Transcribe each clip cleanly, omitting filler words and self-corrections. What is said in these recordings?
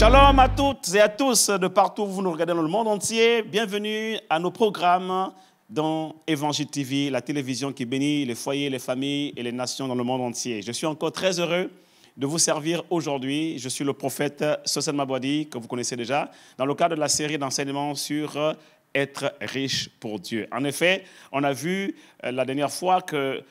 Shalom à toutes et à tous de partout où vous nous regardez dans le monde entier. Bienvenue à nos programmes dans Évangile TV, la télévision qui bénit les foyers, les familles et les nations dans le monde entier. Je suis encore très heureux de vous servir aujourd'hui. Je suis le prophète Sosen Mabwadi, que vous connaissez déjà, dans le cadre de la série d'enseignements sur être riche pour Dieu. En effet, on a vu la dernière fois que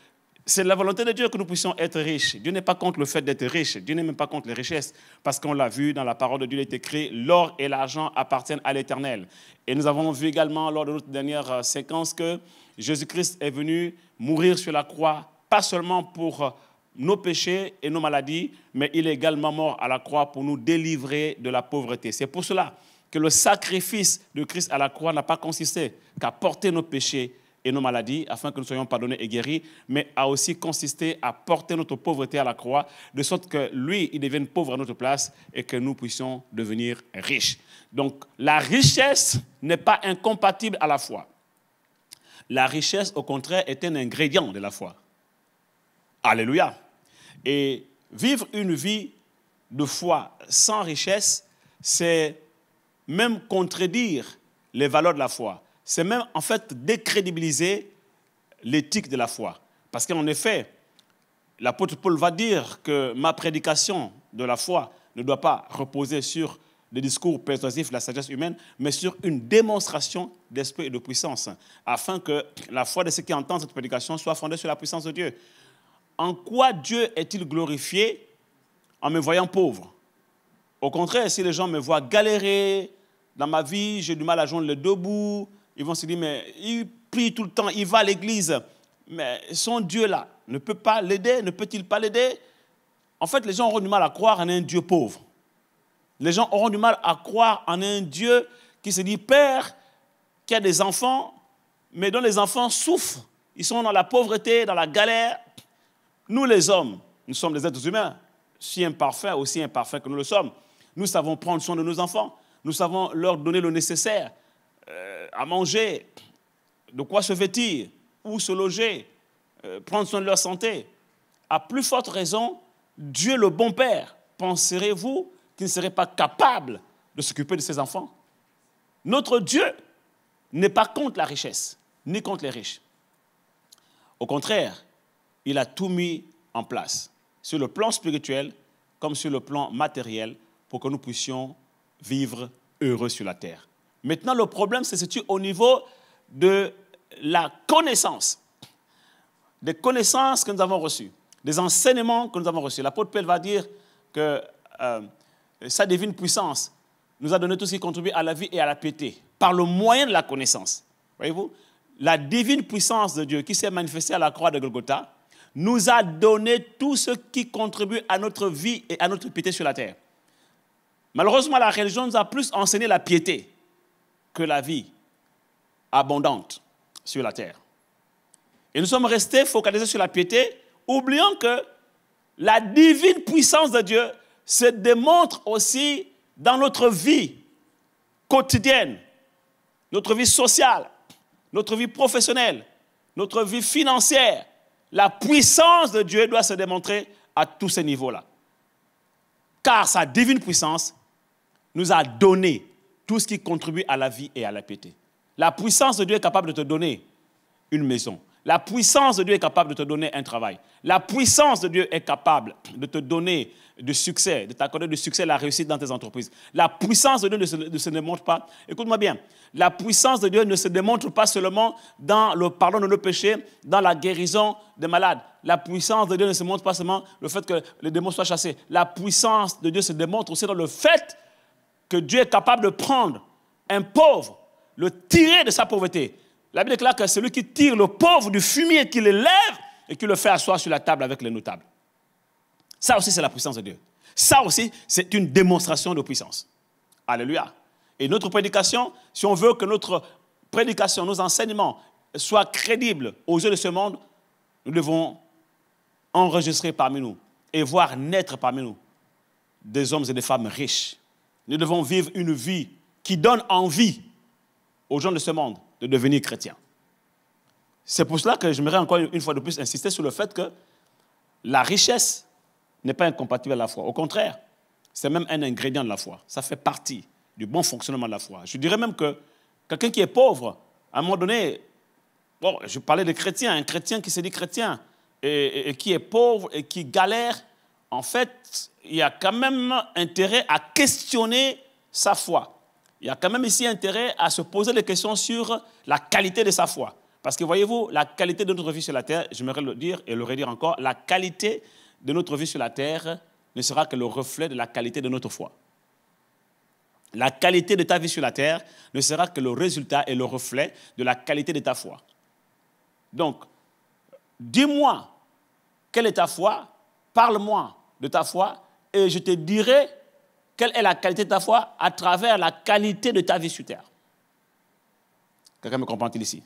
c'est la volonté de Dieu que nous puissions être riches. Dieu n'est pas contre le fait d'être riche. Dieu n'est même pas contre les richesses. Parce qu'on l'a vu dans la parole de Dieu, il est écrit « L'or et l'argent appartiennent à l'Éternel ». Et nous avons vu également lors de notre dernière séquence que Jésus-Christ est venu mourir sur la croix, pas seulement pour nos péchés et nos maladies, mais il est également mort à la croix pour nous délivrer de la pauvreté. C'est pour cela que le sacrifice de Christ à la croix n'a pas consisté qu'à porter nos péchés et nos maladies, afin que nous soyons pardonnés et guéris, mais a aussi consisté à porter notre pauvreté à la croix, de sorte que lui, il devienne pauvre à notre place et que nous puissions devenir riches. Donc, la richesse n'est pas incompatible à la foi. La richesse, au contraire, est un ingrédient de la foi. Alléluia. Et vivre une vie de foi sans richesse, c'est même contredire les valeurs de la foi. C'est même, en fait, décrédibiliser l'éthique de la foi. Parce qu'en effet, l'apôtre Paul va dire que ma prédication de la foi ne doit pas reposer sur des discours persuasifs de la sagesse humaine, mais sur une démonstration d'esprit et de puissance, afin que la foi de ceux qui entendent cette prédication soit fondée sur la puissance de Dieu. En quoi Dieu est-il glorifié en me voyant pauvre? Au contraire, si les gens me voient galérer dans ma vie, j'ai du mal à joindre les deux bouts, ils vont se dire, mais il prie tout le temps, il va à l'église, mais son Dieu-là ne peut pas l'aider, ne peut-il pas l'aider? En fait, les gens auront du mal à croire en un Dieu pauvre. Les gens auront du mal à croire en un Dieu qui se dit Père, qui a des enfants, mais dont les enfants souffrent. Ils sont dans la pauvreté, dans la galère. Nous, les hommes, nous sommes des êtres humains, si imparfaits, aussi imparfaits que nous le sommes. Nous savons prendre soin de nos enfants. Nous savons leur donner le nécessaire. À manger, de quoi se vêtir, où se loger, prendre soin de leur santé. À plus forte raison, Dieu le bon Père, penserez-vous qu'il ne serait pas capable de s'occuper de ses enfants? Notre Dieu n'est pas contre la richesse, ni contre les riches. Au contraire, il a tout mis en place, sur le plan spirituel comme sur le plan matériel, pour que nous puissions vivre heureux sur la terre. Maintenant, le problème se situe au niveau de la connaissance, des connaissances que nous avons reçues, des enseignements que nous avons reçus. L'apôtre Paul va dire que sa divine puissance nous a donné tout ce qui contribue à la vie et à la piété, par le moyen de la connaissance. Voyez-vous, la divine puissance de Dieu qui s'est manifestée à la croix de Golgotha nous a donné tout ce qui contribue à notre vie et à notre piété sur la terre. Malheureusement, la religion nous a plus enseigné la piété que la vie abondante sur la terre. Et nous sommes restés focalisés sur la piété, oubliant que la divine puissance de Dieu se démontre aussi dans notre vie quotidienne, notre vie sociale, notre vie professionnelle, notre vie financière. La puissance de Dieu doit se démontrer à tous ces niveaux-là. Car sa divine puissance nous a donné tout ce qui contribue à la vie et à la piété. La puissance de Dieu est capable de te donner une maison. La puissance de Dieu est capable de te donner un travail. La puissance de Dieu est capable de te donner du succès, de t'accorder du succès, la réussite dans tes entreprises. La puissance de Dieu ne se démontre pas. Écoute-moi bien. La puissance de Dieu ne se démontre pas seulement dans le pardon de nos péchés, dans la guérison des malades. La puissance de Dieu ne se montre pas seulement le fait que les démons soient chassés. La puissance de Dieu se démontre aussi dans le fait que Dieu est capable de prendre un pauvre, le tirer de sa pauvreté. La Bible déclare que c'est celui qui tire le pauvre du fumier, qui l'élève et qui le fait asseoir sur la table avec les notables. Ça aussi, c'est la puissance de Dieu. Ça aussi, c'est une démonstration de puissance. Alléluia. Et notre prédication, si on veut que notre prédication, nos enseignements soient crédibles aux yeux de ce monde, nous devons enregistrer parmi nous et voir naître parmi nous des hommes et des femmes riches. Nous devons vivre une vie qui donne envie aux gens de ce monde de devenir chrétiens. C'est pour cela que j'aimerais encore une fois de plus insister sur le fait que la richesse n'est pas incompatible à la foi. Au contraire, c'est même un ingrédient de la foi. Ça fait partie du bon fonctionnement de la foi. Je dirais même que quelqu'un qui est pauvre, à un moment donné, bon, je parlais de chrétien, un chrétien qui se dit chrétien et qui est pauvre et qui galère, en fait, il y a quand même intérêt à questionner sa foi. Il y a quand même ici intérêt à se poser des questions sur la qualité de sa foi. Parce que voyez-vous, la qualité de notre vie sur la terre, j'aimerais le dire et le redire encore, la qualité de notre vie sur la terre ne sera que le reflet de la qualité de notre foi. La qualité de ta vie sur la terre ne sera que le résultat et le reflet de la qualité de ta foi. Donc, dis-moi quelle est ta foi, parle-moi de ta foi et je te dirai quelle est la qualité de ta foi à travers la qualité de ta vie sur terre. Quelqu'un me comprend-il ici?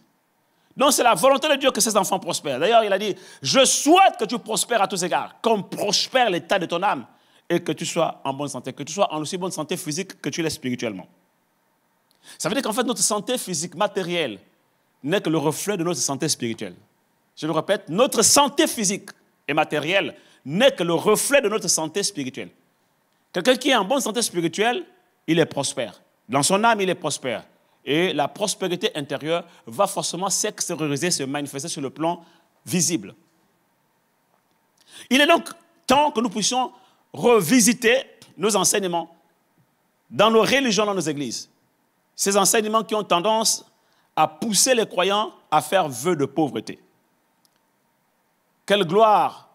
Donc, c'est la volonté de Dieu que ces enfants prospèrent. D'ailleurs, il a dit, je souhaite que tu prospères à tous égards, comme prospère l'état de ton âme et que tu sois en bonne santé, que tu sois en aussi bonne santé physique que tu l'es spirituellement. Ça veut dire qu'en fait, notre santé physique matérielle n'est que le reflet de notre santé spirituelle. Je le répète, notre santé physique et matérielle n'est que le reflet de notre santé spirituelle. Quelqu'un qui est en bonne santé spirituelle, il est prospère. Dans son âme, il est prospère. Et la prospérité intérieure va forcément s'extérioriser, se manifester sur le plan visible. Il est donc temps que nous puissions revisiter nos enseignements dans nos religions, dans nos églises. Ces enseignements qui ont tendance à pousser les croyants à faire vœu de pauvreté. Quelle gloire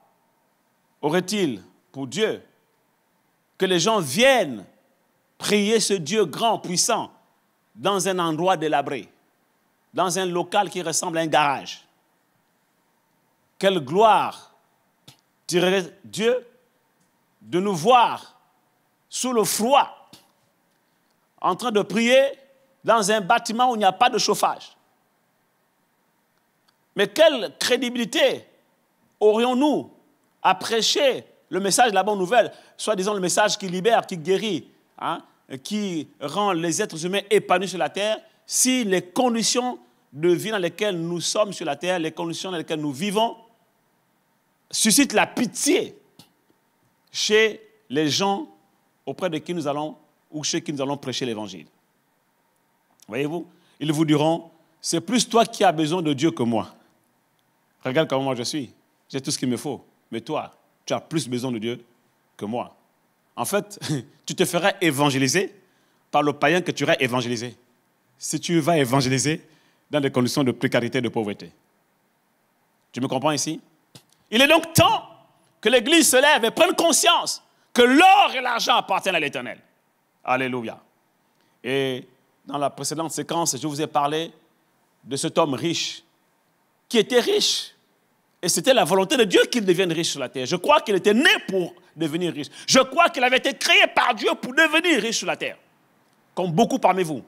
aurait-il pour Dieu que les gens viennent prier ce Dieu grand, puissant, dans un endroit délabré, dans un local qui ressemble à un garage. Quelle gloire tirerait Dieu de nous voir sous le froid, en train de prier dans un bâtiment où il n'y a pas de chauffage. Mais quelle crédibilité aurions-nous à prêcher le message de la bonne nouvelle, soit disant le message qui libère, qui guérit, qui rend les êtres humains épanouis sur la terre, si les conditions de vie dans lesquelles nous sommes sur la terre, les conditions dans lesquelles nous vivons, suscitent la pitié chez les gens auprès de qui nous allons, ou chez qui nous allons prêcher l'évangile. Voyez-vous, ils vous diront, c'est plus toi qui as besoin de Dieu que moi. Regarde comment moi je suis, j'ai tout ce qu'il me faut, mais toi, tu as plus besoin de Dieu que moi. En fait, tu te feras évangéliser par le païen que tu aurais évangélisé. Si tu vas évangéliser dans des conditions de précarité et de pauvreté. Tu me comprends ici? Il est donc temps que l'Église se lève et prenne conscience que l'or et l'argent appartiennent à l'Éternel. Alléluia. Et dans la précédente séquence, je vous ai parlé de cet homme riche, qui était riche. Et c'était la volonté de Dieu qu'il devienne riche sur la terre. Je crois qu'il était né pour devenir riche. Je crois qu'il avait été créé par Dieu pour devenir riche sur la terre. Comme beaucoup parmi vous.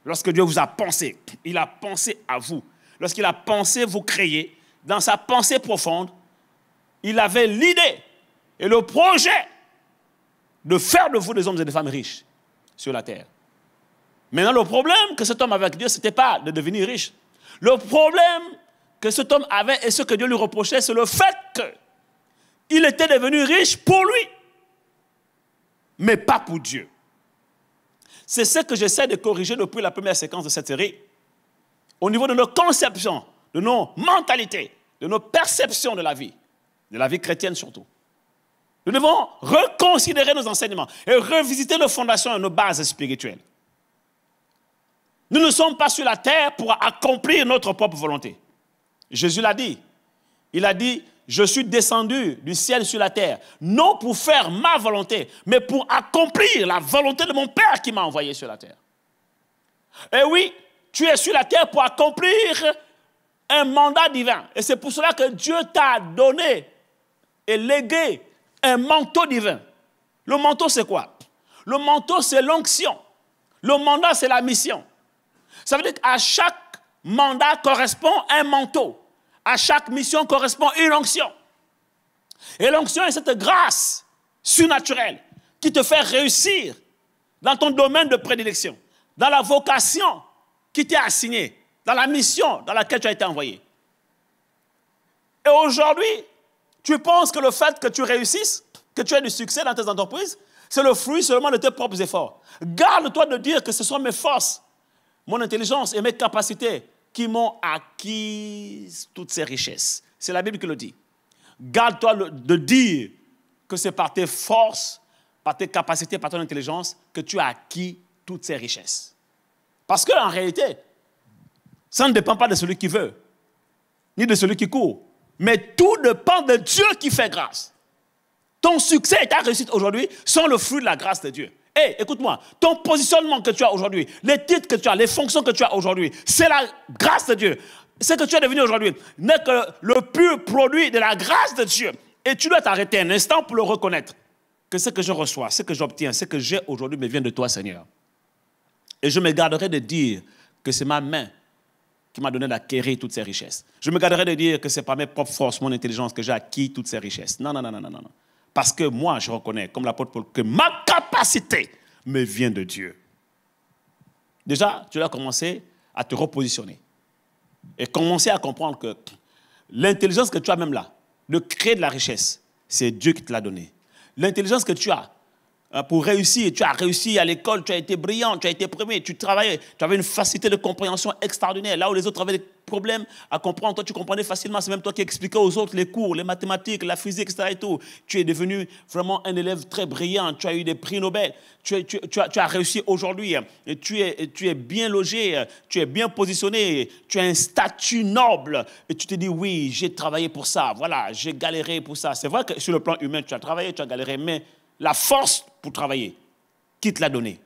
Lorsque Dieu vous a pensé, il a pensé à vous. Lorsqu'il a pensé vous créer, dans sa pensée profonde, il avait l'idée et le projet de faire de vous des hommes et des femmes riches sur la terre. Maintenant, le problème que cet homme avait avec Dieu, ce n'était pas de devenir riche. Le problème que cet homme avait et ce que Dieu lui reprochait, c'est le fait qu'il était devenu riche pour lui, mais pas pour Dieu. C'est ce que j'essaie de corriger depuis la première séquence de cette série, au niveau de nos conceptions, de nos mentalités, de nos perceptions de la vie chrétienne surtout. Nous devons reconsidérer nos enseignements et revisiter nos fondations et nos bases spirituelles. Nous ne sommes pas sur la terre pour accomplir notre propre volonté. Jésus l'a dit. Il a dit, je suis descendu du ciel sur la terre, non pour faire ma volonté, mais pour accomplir la volonté de mon Père qui m'a envoyé sur la terre. Et oui, tu es sur la terre pour accomplir un mandat divin. Et c'est pour cela que Dieu t'a donné et légué un manteau divin. Le manteau, c'est quoi? Le manteau, c'est l'onction. Le mandat, c'est la mission. Ça veut dire qu'à chaque mandat correspond un manteau. À chaque mission correspond une onction. Et l'onction est cette grâce surnaturelle qui te fait réussir dans ton domaine de prédilection, dans la vocation qui t'est assignée, dans la mission dans laquelle tu as été envoyé. Et aujourd'hui, tu penses que le fait que tu réussisses, que tu aies du succès dans tes entreprises, C'est le fruit seulement de tes propres efforts. Garde-toi de dire que ce sont mes forces, mon intelligence et mes capacités qui m'ont acquis toutes ces richesses. C'est la Bible qui le dit. Garde-toi de dire que c'est par tes forces, par tes capacités, par ton intelligence que tu as acquis toutes ces richesses. Parce qu'en réalité, ça ne dépend pas de celui qui veut, ni de celui qui court, mais tout dépend de Dieu qui fait grâce. Ton succès et ta réussite aujourd'hui sont le fruit de la grâce de Dieu. Hey, écoute-moi, ton positionnement que tu as aujourd'hui, les titres que tu as, les fonctions que tu as aujourd'hui, c'est la grâce de Dieu. Ce que tu es devenu aujourd'hui n'est que le pur produit de la grâce de Dieu. Et tu dois t'arrêter un instant pour le reconnaître. Que ce que je reçois, ce que j'obtiens, ce que j'ai aujourd'hui me vient de toi, Seigneur. Et je me garderai de dire que c'est ma main qui m'a donné d'acquérir toutes ces richesses. Je me garderai de dire que c'est par mes propres forces, mon intelligence que j'ai acquis toutes ces richesses. Non, non, non, non, non, non. Parce que moi, je reconnais, comme l'apôtre Paul, que ma capacité me vient de Dieu. Déjà, tu dois commencer à te repositionner. Et commencer à comprendre que l'intelligence que tu as même là, de créer de la richesse, c'est Dieu qui te l'a donnée. L'intelligence que tu as pour réussir, tu as réussi à l'école, tu as été brillant, tu as été premier, tu travaillais, tu avais une facilité de compréhension extraordinaire. Là où les autres avaient des problèmes à comprendre, toi tu comprenais facilement. C'est même toi qui expliquais aux autres les cours, les mathématiques, la physique, etc. Et tout. Tu es devenu vraiment un élève très brillant, tu as eu des prix Nobel, tu as réussi aujourd'hui, et tu es bien logé, tu es bien positionné, tu as un statut noble, et tu te dis oui, j'ai travaillé pour ça, voilà, j'ai galéré pour ça. C'est vrai que sur le plan humain, tu as travaillé, tu as galéré, mais la force pour travailler, qui te l'a donné?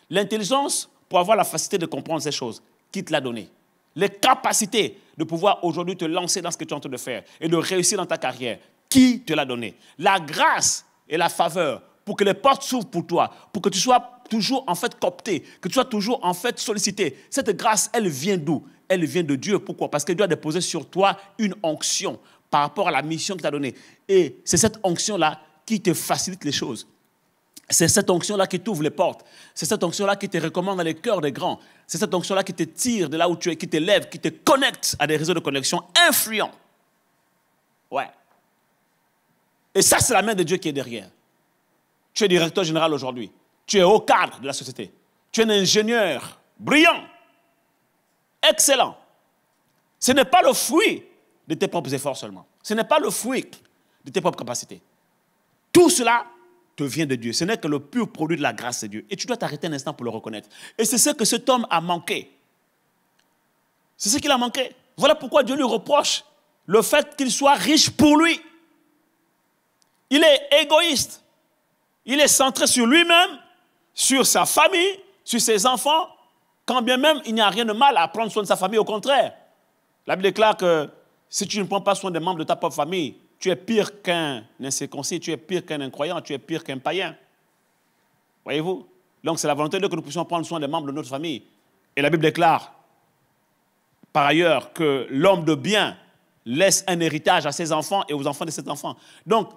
L'intelligence pour avoir la facilité de comprendre ces choses, qui te l'a donné? Les capacités de pouvoir aujourd'hui te lancer dans ce que tu es en train de faire et de réussir dans ta carrière, qui te l'a donné? La grâce et la faveur pour que les portes s'ouvrent pour toi, pour que tu sois toujours en fait coopté, que tu sois toujours en fait sollicité. Cette grâce, elle vient d'où? Elle vient de Dieu. Pourquoi? Parce que Dieu a déposé sur toi une onction par rapport à la mission qu'il t'a donnée. Et c'est cette onction-là qui te facilite les choses. C'est cette onction-là qui t'ouvre les portes. C'est cette onction-là qui te recommande dans les cœurs des grands. C'est cette onction-là qui te tire de là où tu es, qui t'élève, qui te connecte à des réseaux de connexion influents. Ouais. Et ça, c'est la main de Dieu qui est derrière. Tu es directeur général aujourd'hui. Tu es haut cadre de la société. Tu es un ingénieur brillant, excellent. Ce n'est pas le fruit de tes propres efforts seulement. Ce n'est pas le fruit de tes propres capacités. Tout cela te vient de Dieu. Ce n'est que le pur produit de la grâce de Dieu. Et tu dois t'arrêter un instant pour le reconnaître. Et c'est ce que cet homme a manqué. C'est ce qu'il a manqué. Voilà pourquoi Dieu lui reproche le fait qu'il soit riche pour lui. Il est égoïste. Il est centré sur lui-même, sur sa famille, sur ses enfants, quand bien même il n'y a rien de mal à prendre soin de sa famille. Au contraire, la Bible déclare que si tu ne prends pas soin des membres de ta propre famille, tu es pire qu'un incirconcis, tu es pire qu'un incroyant, tu es pire qu'un païen. Voyez-vous? Donc c'est la volonté de Dieu que nous puissions prendre soin des membres de notre famille. Et la Bible déclare, par ailleurs, que l'homme de bien laisse un héritage à ses enfants et aux enfants de ses enfants. Donc,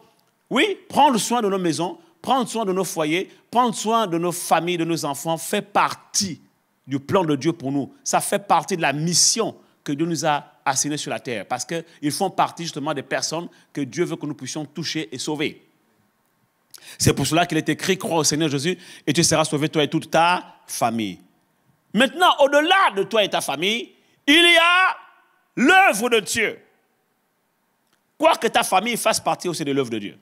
oui, prendre soin de nos maisons, prendre soin de nos foyers, prendre soin de nos familles, de nos enfants, fait partie du plan de Dieu pour nous. Ça fait partie de la mission que Dieu nous a assignés sur la terre, parce qu'ils font partie justement des personnes que Dieu veut que nous puissions toucher et sauver. C'est pour cela qu'il est écrit, crois au Seigneur Jésus et tu seras sauvé, toi et toute ta famille. Maintenant, au-delà de toi et ta famille, il y a l'œuvre de Dieu. Quoi que ta famille fasse partie aussi de l'œuvre de Dieu.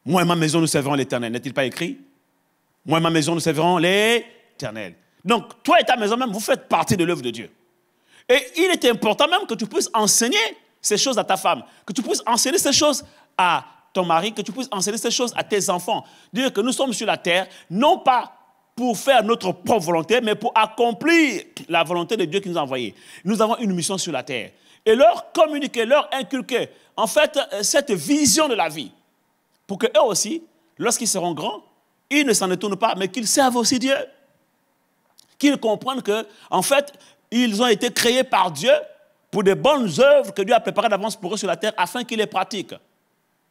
Moi et ma maison, nous servirons l'Éternel. N'est-il pas écrit? Moi et ma maison, nous servirons l'Éternel. Donc, toi et ta maison même, vous faites partie de l'œuvre de Dieu. Et il est important même que tu puisses enseigner ces choses à ta femme, que tu puisses enseigner ces choses à ton mari, que tu puisses enseigner ces choses à tes enfants. Dire que nous sommes sur la terre, non pas pour faire notre propre volonté, mais pour accomplir la volonté de Dieu qui nous a envoyés. Nous avons une mission sur la terre. Et leur communiquer, leur inculquer, en fait, cette vision de la vie. Pour qu'eux aussi, lorsqu'ils seront grands, ils ne s'en détournent pas, mais qu'ils servent aussi Dieu. Qu'ils comprennent que, en fait, ils ont été créés par Dieu pour des bonnes œuvres que Dieu a préparées d'avance pour eux sur la terre afin qu'ils les pratiquent.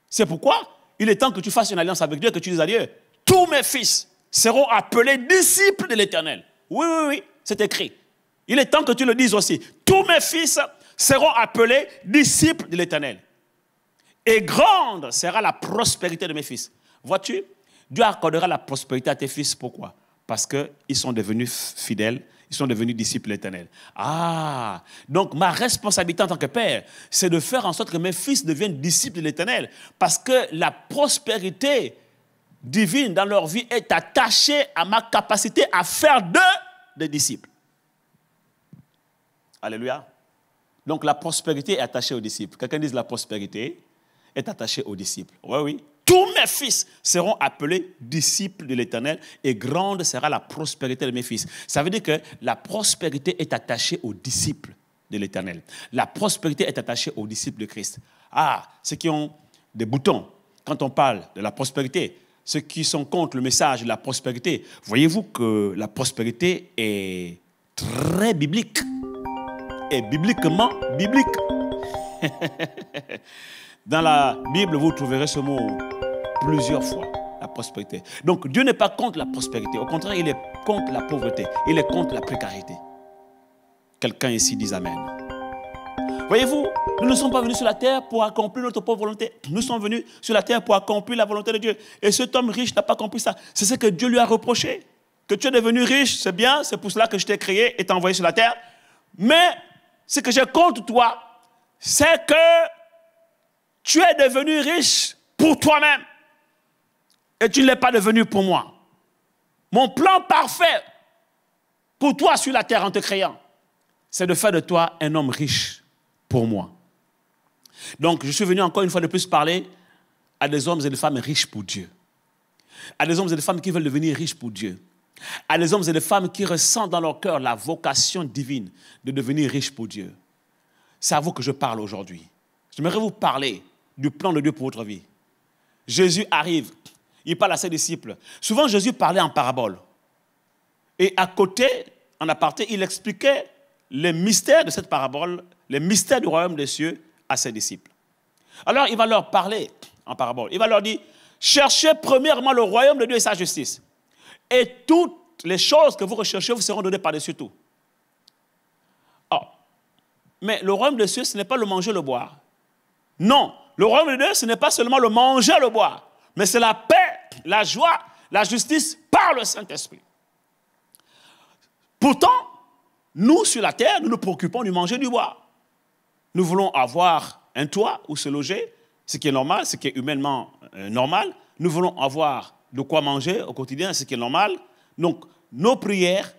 C'est pourquoi il est temps que tu fasses une alliance avec Dieu, que tu dises à Dieu, tous mes fils seront appelés disciples de l'Éternel. Oui, oui, oui, c'est écrit. Il est temps que tu le dises aussi. Tous mes fils seront appelés disciples de l'Éternel. Et grande sera la prospérité de mes fils. Vois-tu, Dieu accordera la prospérité à tes fils. Pourquoi? Parce qu'ils sont devenus fidèles, ils sont devenus disciples éternels. Ah, donc ma responsabilité en tant que père, c'est de faire en sorte que mes fils deviennent disciples de l'Éternel. Parce que la prospérité divine dans leur vie est attachée à ma capacité à faire d'eux des disciples. Alléluia. Donc la prospérité est attachée aux disciples. Quelqu'un dise la prospérité est attachée aux disciples. Oui, oui. Tous mes fils seront appelés disciples de l'Éternel et grande sera la prospérité de mes fils. Ça veut dire que la prospérité est attachée aux disciples de l'Éternel. La prospérité est attachée aux disciples de Christ. Ah, ceux qui ont des boutons, quand on parle de la prospérité, ceux qui sont contre le message de la prospérité, voyez-vous que la prospérité est très biblique. Et bibliquement biblique. Dans la Bible, vous trouverez ce mot plusieurs fois, la prospérité. Donc, Dieu n'est pas contre la prospérité. Au contraire, il est contre la pauvreté. Il est contre la précarité. Quelqu'un ici dit Amen. Voyez-vous, nous ne sommes pas venus sur la terre pour accomplir notre propre volonté. Nous sommes venus sur la terre pour accomplir la volonté de Dieu. Et cet homme riche n'a pas compris ça. C'est ce que Dieu lui a reproché. Que tu es devenu riche, c'est bien, c'est pour cela que je t'ai créé et t'ai envoyé sur la terre. Mais ce que j'ai contre toi, c'est que tu es devenu riche pour toi-même. Et tu ne l'es pas devenu pour moi. Mon plan parfait pour toi sur la terre en te créant, c'est de faire de toi un homme riche pour moi. Donc, je suis venu encore une fois de plus parler à des hommes et des femmes riches pour Dieu. À des hommes et des femmes qui veulent devenir riches pour Dieu. À des hommes et des femmes qui ressentent dans leur cœur la vocation divine de devenir riches pour Dieu. C'est à vous que je parle aujourd'hui. J'aimerais vous parler du plan de Dieu pour votre vie. Jésus arrive, il parle à ses disciples. Souvent, Jésus parlait en parabole. Et à côté, en aparté, il expliquait les mystères de cette parabole, les mystères du royaume des cieux à ses disciples. Alors, il va leur parler en parabole. Il va leur dire, cherchez premièrement le royaume de Dieu et sa justice. Et toutes les choses que vous recherchez vous seront données par-dessus tout. Oh. Mais le royaume des cieux, ce n'est pas le manger, le boire. Non, le royaume de Dieu, ce n'est pas seulement le manger, le boire, mais c'est la paix, la joie, la justice par le Saint-Esprit. Pourtant, nous, sur la terre, nous nous préoccupons du manger et du boire. Nous voulons avoir un toit où se loger, ce qui est normal, ce qui est humainement normal. Nous voulons avoir de quoi manger au quotidien, ce qui est normal. Donc, nos prières,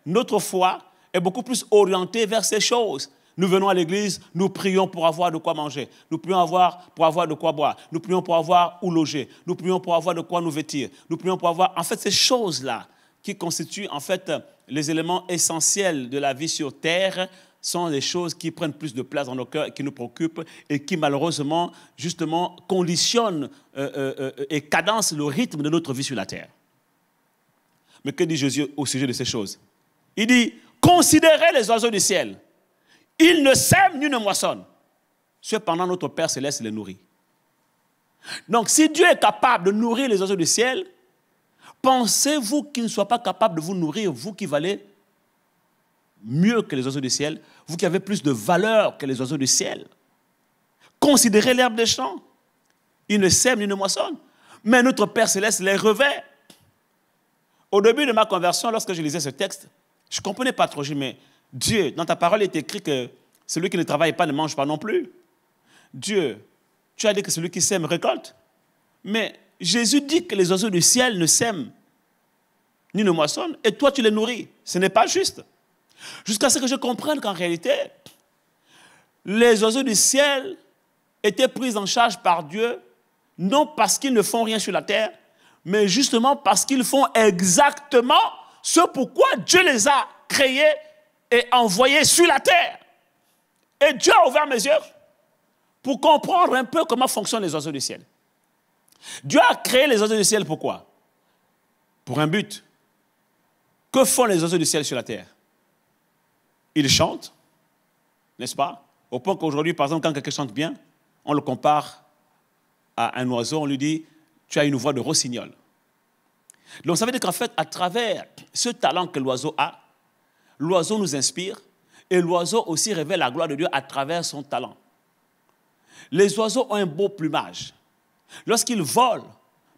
notre foi est beaucoup plus orientée vers ces choses. Nous venons à l'église, nous prions pour avoir de quoi manger. Nous prions pour avoir de quoi boire. Nous prions pour avoir où loger. Nous prions pour avoir de quoi nous vêtir. Nous prions pour avoir, en fait, ces choses-là qui constituent, en fait, les éléments essentiels de la vie sur terre sont les choses qui prennent plus de place dans nos cœurs, qui nous préoccupent et qui, malheureusement, justement, conditionnent et cadencent le rythme de notre vie sur la terre. Mais que dit Jésus au sujet de ces choses? Il dit, considérez les oiseaux du ciel. Ils ne sèment ni ne moissonnent. Cependant, notre Père Céleste les nourrit. Donc, si Dieu est capable de nourrir les oiseaux du ciel, pensez-vous qu'il ne soit pas capable de vous nourrir, vous qui valez mieux que les oiseaux du ciel, vous qui avez plus de valeur que les oiseaux du ciel? Considérez l'herbe des champs. Ils ne sèment ni ne moissonnent, mais notre Père Céleste les revêt. Au début de ma conversion, lorsque je lisais ce texte, je ne comprenais pas trop. Je me dis, mais Dieu, dans ta parole, il est écrit que celui qui ne travaille pas ne mange pas non plus. Dieu, tu as dit que celui qui sème récolte. Mais Jésus dit que les oiseaux du ciel ne sèment ni ne moissonnent, et toi tu les nourris. Ce n'est pas juste. Jusqu'à ce que je comprenne qu'en réalité, les oiseaux du ciel étaient pris en charge par Dieu, non parce qu'ils ne font rien sur la terre, mais justement parce qu'ils font exactement ce pourquoi Dieu les a créés et envoyés sur la terre. Et Dieu a ouvert mes yeux pour comprendre un peu comment fonctionnent les oiseaux du ciel. Dieu a créé les oiseaux du ciel pourquoi? Pour un but. Que font les oiseaux du ciel sur la terre? Ils chantent, n'est-ce pas? Au point qu'aujourd'hui, par exemple, quand quelqu'un chante bien, on le compare à un oiseau, on lui dit, tu as une voix de rossignol. Donc ça veut dire qu'en fait, à travers ce talent que l'oiseau a, l'oiseau nous inspire et l'oiseau aussi révèle la gloire de Dieu à travers son talent. Les oiseaux ont un beau plumage. Lorsqu'ils volent,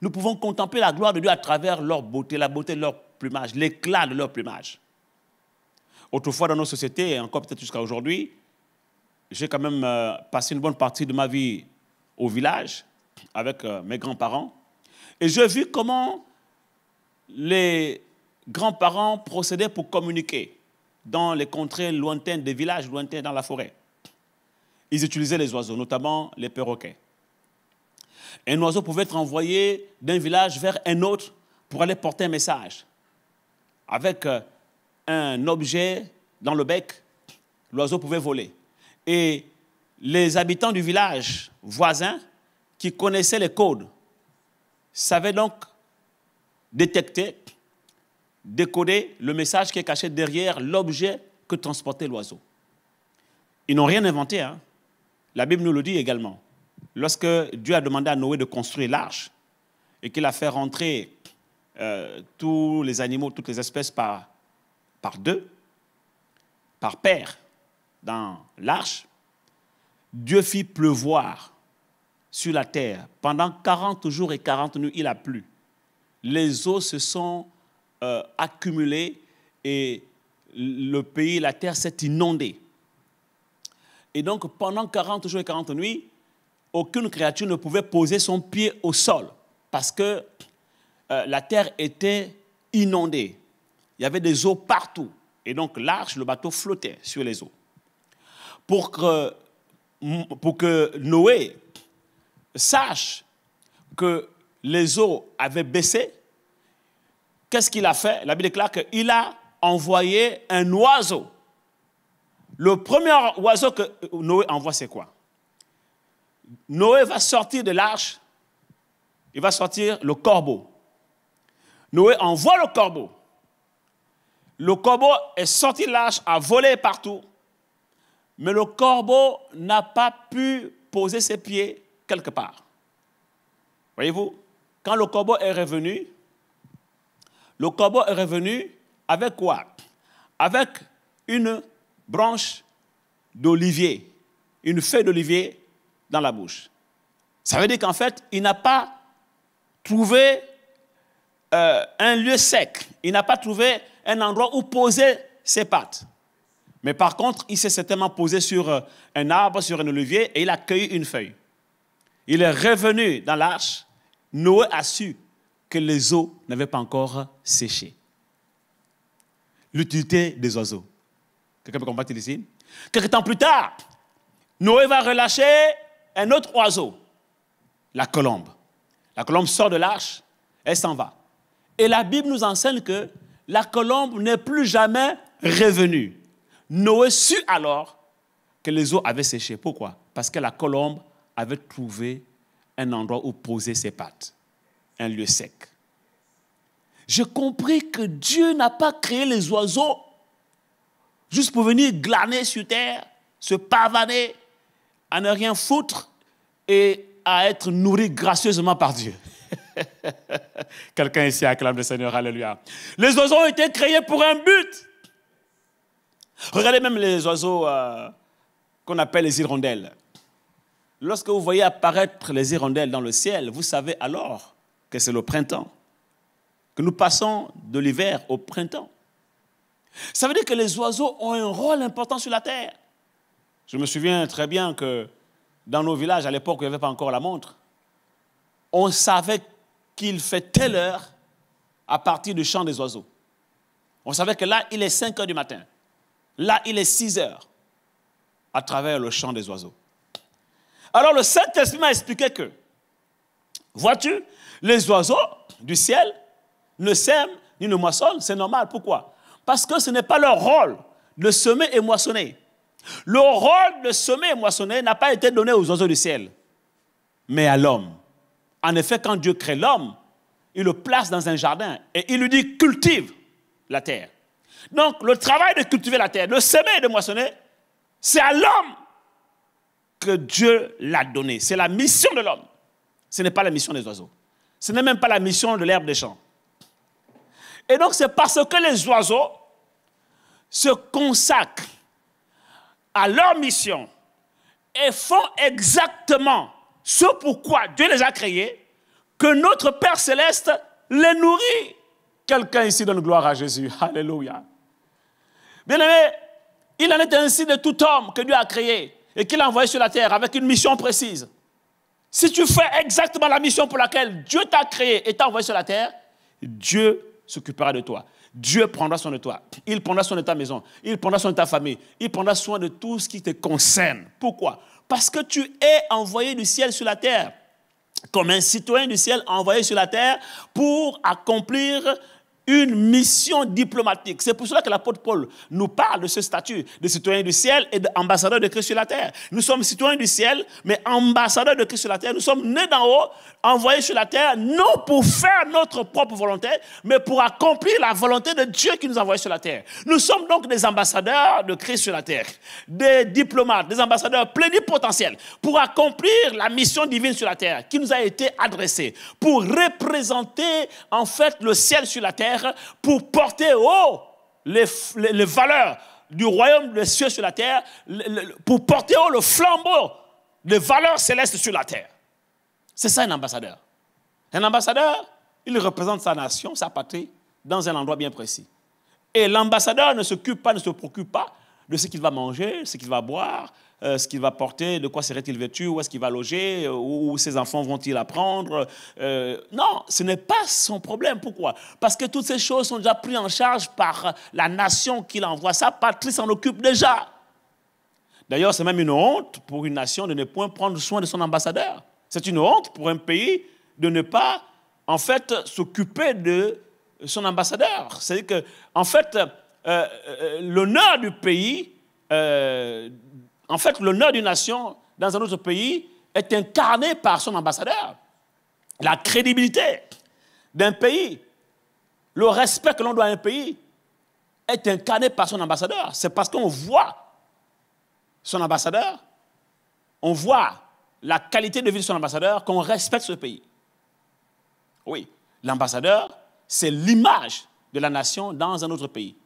nous pouvons contempler la gloire de Dieu à travers leur beauté, la beauté de leur plumage, l'éclat de leur plumage. Autrefois, dans nos sociétés, et encore peut-être jusqu'à aujourd'hui, j'ai quand même passé une bonne partie de ma vie au village avec mes grands-parents. Et j'ai vu comment les grands-parents procédaient pour communiquer dans les contrées lointaines, des villages lointains dans la forêt. Ils utilisaient les oiseaux, notamment les perroquets. Un oiseau pouvait être envoyé d'un village vers un autre pour aller porter un message. Avec un objet dans le bec, l'oiseau pouvait voler. Et les habitants du village voisin, qui connaissaient les codes, savaient donc détecter, décoder le message qui est caché derrière l'objet que transportait l'oiseau. Ils n'ont rien inventé, hein. La Bible nous le dit également. Lorsque Dieu a demandé à Noé de construire l'arche et qu'il a fait rentrer tous les animaux, toutes les espèces par deux, par paire, dans l'arche, Dieu fit pleuvoir sur la terre. Pendant 40 jours et 40 nuits, il a plu. Les eaux se sont accumulées et le pays, la terre s'est inondée. Et donc, pendant 40 jours et 40 nuits, aucune créature ne pouvait poser son pied au sol parce que la terre était inondée. Il y avait des eaux partout. Et donc, l'arche, le bateau flottait sur les eaux. Pour que Noé sache que les eaux avaient baissé, qu'est-ce qu'il a fait? La Bible déclare qu'il a envoyé un oiseau. Le premier oiseau que Noé envoie, c'est quoi? Noé va sortir de l'arche, il va sortir le corbeau. Noé envoie le corbeau. Le corbeau est sorti de l'arche, a volé partout, mais le corbeau n'a pas pu poser ses pieds quelque part. Voyez-vous, quand le corbeau est revenu avec quoi? Avec une branche d'olivier, une feuille d'olivier dans la bouche. Ça veut dire qu'en fait, il n'a pas trouvé un lieu sec. Il n'a pas trouvé un endroit où poser ses pattes. Mais par contre, il s'est certainement posé sur un arbre, sur un olivier, et il a cueilli une feuille. Il est revenu dans l'arche. Noé a su que les eaux n'avaient pas encore séché. L'utilité des oiseaux. Quelqu'un peut comprendre ici? Quelques temps plus tard, Noé va relâcher un autre oiseau, la colombe. La colombe sort de l'arche, elle s'en va. Et la Bible nous enseigne que la colombe n'est plus jamais revenue. Noé sut alors que les eaux avaient séché. Pourquoi? Parce que la colombe avait trouvé un endroit où poser ses pattes, un lieu sec. J'ai compris que Dieu n'a pas créé les oiseaux juste pour venir glaner sur terre, se pavaner, à ne rien foutre et à être nourri gracieusement par Dieu. Quelqu'un ici acclame le Seigneur, alléluia. Les oiseaux ont été créés pour un but. Regardez même les oiseaux qu'on appelle les hirondelles. Lorsque vous voyez apparaître les hirondelles dans le ciel, vous savez alors que c'est le printemps, que nous passons de l'hiver au printemps. Ça veut dire que les oiseaux ont un rôle important sur la terre. Je me souviens très bien que dans nos villages, à l'époque où il n'y avait pas encore la montre, on savait qu'il fait telle heure à partir du chant des oiseaux. On savait que là, il est 5 heures du matin. Là, il est 6 heures à travers le chant des oiseaux. Alors, le Saint-Esprit m'a expliqué que, vois-tu, les oiseaux du ciel ne sèment ni ne moissonnent, c'est normal. Pourquoi? Parce que ce n'est pas leur rôle de semer et moissonner. Le rôle de semer et moissonner n'a pas été donné aux oiseaux du ciel, mais à l'homme. En effet, quand Dieu crée l'homme, il le place dans un jardin et il lui dit « cultive la terre ». Donc, le travail de cultiver la terre, de semer et de moissonner, c'est à l'homme que Dieu l'a donné. C'est la mission de l'homme. Ce n'est pas la mission des oiseaux. Ce n'est même pas la mission de l'herbe des champs. Et donc, c'est parce que les oiseaux se consacrent à leur mission et font exactement ce pourquoi Dieu les a créés que notre Père céleste les nourrit. Quelqu'un ici donne gloire à Jésus. Alléluia. Bien-aimé, il en est ainsi de tout homme que Dieu a créé et qu'il a envoyé sur la terre avec une mission précise. Si tu fais exactement la mission pour laquelle Dieu t'a créé et t'a envoyé sur la terre, Dieu s'occupera de toi. Dieu prendra soin de toi. Il prendra soin de ta maison. Il prendra soin de ta famille. Il prendra soin de tout ce qui te concerne. Pourquoi? Parce que tu es envoyé du ciel sur la terre. Comme un citoyen du ciel envoyé sur la terre pour accomplir une mission diplomatique. C'est pour cela que l'apôtre Paul nous parle de ce statut de citoyen du ciel et d'ambassadeur de Christ sur la terre. Nous sommes citoyens du ciel, mais ambassadeurs de Christ sur la terre. Nous sommes nés d'en haut, envoyés sur la terre, non pour faire notre propre volonté, mais pour accomplir la volonté de Dieu qui nous a envoyés sur la terre. Nous sommes donc des ambassadeurs de Christ sur la terre, des diplomates, des ambassadeurs plénipotentiels, pour accomplir la mission divine sur la terre qui nous a été adressée, pour représenter en fait le ciel sur la terre, pour porter haut les valeurs du royaume des cieux sur la terre, pour porter haut le flambeau des valeurs célestes sur la terre. C'est ça un ambassadeur. Un ambassadeur, il représente sa nation, sa patrie, dans un endroit bien précis. Et l'ambassadeur ne se préoccupe pas de ce qu'il va manger, ce qu'il va boire, ce qu'il va porter, de quoi serait-il vêtu, où est-ce qu'il va loger, où ses enfants vont-ils apprendre. Non, ce n'est pas son problème. Pourquoi? Parce que toutes ces choses sont déjà prises en charge par la nation qu'il envoie. Sa patrie s'en occupe déjà. D'ailleurs, c'est même une honte pour une nation de ne point prendre soin de son ambassadeur. C'est une honte pour un pays de ne pas, en fait, s'occuper de son ambassadeur. C'est-à-dire que, en fait, l'honneur du pays, en fait, l'honneur d'une nation dans un autre pays est incarné par son ambassadeur. La crédibilité d'un pays, le respect que l'on doit à un pays est incarné par son ambassadeur. C'est parce qu'on voit son ambassadeur, on voit la qualité de vie de son ambassadeur qu'on respecte ce pays. Oui, l'ambassadeur, c'est l'image de la nation dans un autre pays.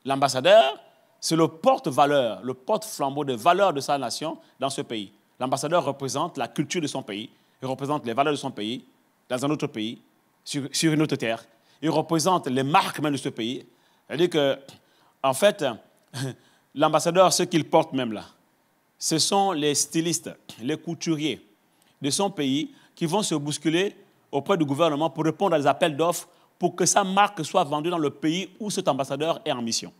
L'ambassadeur, c'est le porte-valeur, le porte-flambeau de valeurs de sa nation dans ce pays. L'ambassadeur représente la culture de son pays, il représente les valeurs de son pays dans un autre pays, sur une autre terre. Il représente les marques même de ce pays. C'est-à-dire que, en fait, l'ambassadeur, ce qu'il porte même là, ce sont les stylistes, les couturiers de son pays qui vont se bousculer auprès du gouvernement pour répondre à des appels d'offres pour que sa marque soit vendue dans le pays où cet ambassadeur est en mission.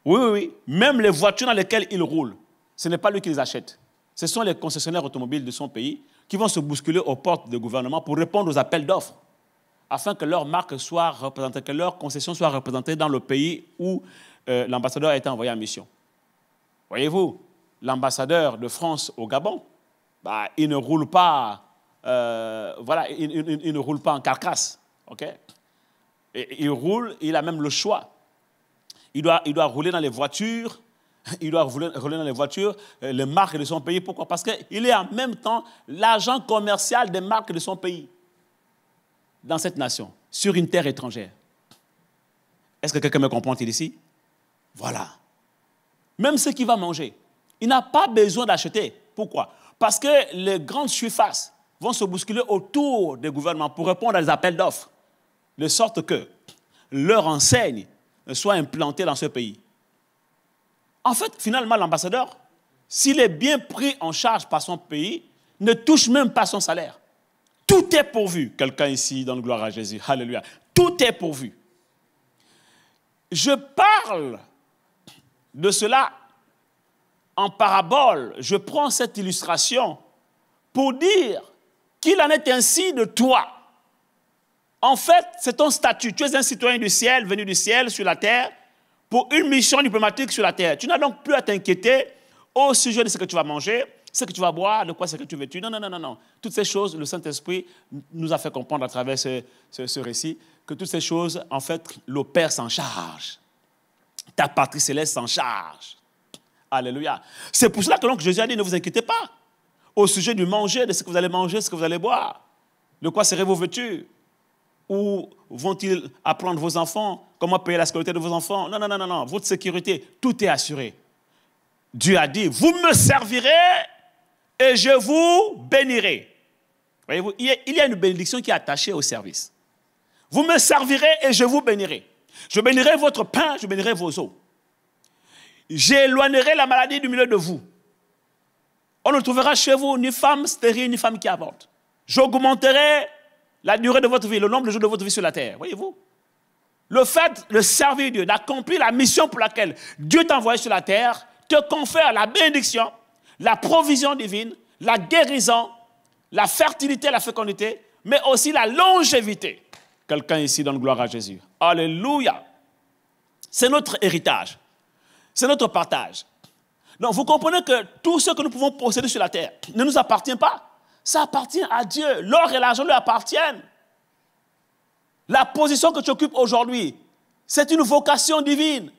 Oui, oui, oui. Même les voitures dans lesquelles il roule, ce n'est pas lui qui les achète. Ce sont les concessionnaires automobiles de son pays qui vont se bousculer aux portes du gouvernement pour répondre aux appels d'offres, afin que leur marque soit représentée, que leur concession soit représentée dans le pays où l'ambassadeur a été envoyé en mission. Voyez-vous, l'ambassadeur de France au Gabon, il ne roule pas, il ne roule pas en carcasse, ok? Et il roule, il a même le choix. Il doit rouler dans les voitures, les marques de son pays. Pourquoi? Parce qu'il est en même temps l'agent commercial des marques de son pays dans cette nation, sur une terre étrangère. Est-ce que quelqu'un me comprend ici? Voilà. Même ce qu'il va manger, il n'a pas besoin d'acheter. Pourquoi? Parce que les grandes surfaces vont se bousculer autour des gouvernements pour répondre à des appels d'offres, de sorte que leur enseigne soit implantée dans ce pays. En fait, finalement, l'ambassadeur, s'il est bien pris en charge par son pays, ne touche même pas son salaire. Tout est pourvu. Quelqu'un ici donne gloire à Jésus. Alléluia. Tout est pourvu. Je parle de cela en parabole. Je prends cette illustration pour dire qu'il en est ainsi de toi. En fait, c'est ton statut. Tu es un citoyen du ciel, venu du ciel sur la terre, pour une mission diplomatique sur la terre. Tu n'as donc plus à t'inquiéter au sujet de ce que tu vas manger, ce que tu vas boire, de quoi c'est que tu veux tuer. Non, non, non, non, non. Toutes ces choses, le Saint-Esprit nous a fait comprendre à travers ce récit que toutes ces choses, en fait, le Père s'en charge. Ta patrie céleste s'en charge. Alléluia. C'est pour cela que donc Jésus a dit, ne vous inquiétez pas au sujet du manger, de ce que vous allez manger, ce que vous allez boire. De quoi serez-vous vêtus? Où vont-ils apprendre vos enfants? Comment payer la sécurité de vos enfants? Non, non, non, non, non. Votre sécurité, tout est assuré. Dieu a dit, vous me servirez et je vous bénirai. Voyez-vous, il y a une bénédiction qui est attachée au service. Vous me servirez et je vous bénirai. Je bénirai votre pain, je bénirai vos eaux. J'éloignerai la maladie du milieu de vous. On ne trouvera chez vous ni femme stérile, ni femme qui avorte. J'augmenterai la durée de votre vie, le nombre de jours de votre vie sur la terre. Voyez-vous? Le fait de servir Dieu, d'accomplir la mission pour laquelle Dieu t'a envoyé sur la terre, te confère la bénédiction, la provision divine, la guérison, la fertilité, la fécondité, mais aussi la longévité. Quelqu'un ici donne gloire à Jésus. Alléluia. C'est notre héritage. C'est notre partage. Donc vous comprenez que tout ce que nous pouvons posséder sur la terre ne nous appartient pas. Ça appartient à Dieu. L'or et l'argent lui appartiennent. La position que tu occupes aujourd'hui, c'est une vocation divine.